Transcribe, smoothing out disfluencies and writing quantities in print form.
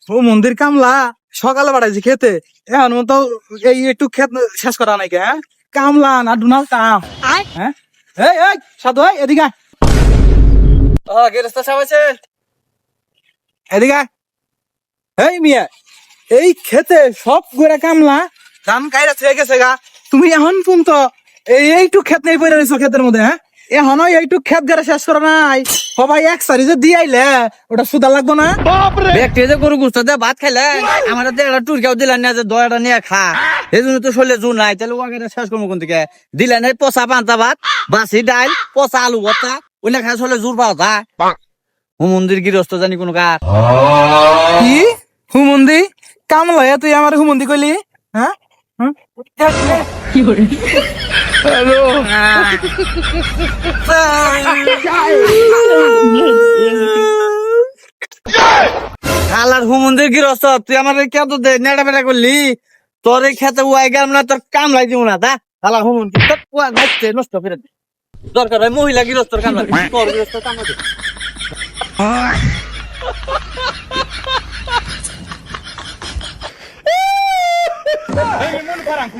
ও মন্দির কামলা সকালে বাড়াইছি খেতে এখন তো এই একটু ক্ষেত শেষ করা নাই কে হ্যাঁ? কামলা না ডুনাল কাম হ্যাঁ এই এই সাধু ভাই এদিকে আয়। গেরস্ত সাহেব আছেন? এদিকে আয়। এই মিয়া এই খেতে সব করে কামলা ধান কাইরা ছেড়ে গেছে গা তুমি এখন কোন তো এইটুক ক্ষেত নেই পড়ে রয়েছো ক্ষেতের মধ্যে হ্যাঁ এখন এইটুক ক্ষেত গেড়ে শেষ করা নাই সবাই এক সারি যে দিয়ে আইলে ওটা সুদা লাগবো না ব্যক্তি যে গরু গুস্ত দিয়ে ভাত খাইলে আমার একটা টুরকাও দিলেন না যে দয়াটা নিয়ে খা এই জন্য তো শরীরে জোর নাই তাহলে ওকে শেষ করবো কোন থেকে দিলেন এই পচা পান্তা ভাত বাসি ডাল পচা আলু ভর্তা ওই না খাই শরীরে জোর পাওয়া যায় মন্দির গৃহস্থ জানি কোন কার কি হুমন্দি কামলা তুই আমার হুমন্দি কইলি হ্যাঁ কি করে খালার হুমন্দির গৃহস্থ তুই আমার কে তো নেড়া বেড়া করলি তোর এই খেতে উয়াই গেলাম না তোর কাম লাই দিব না তা খালা হুমন্দি তোর পুয়া গাইতে নষ্ট করে দে দরকার হয় মহিলা গৃহস্থর কাম লাগে তোর গৃহস্থর কাম লাগে মন খারাপ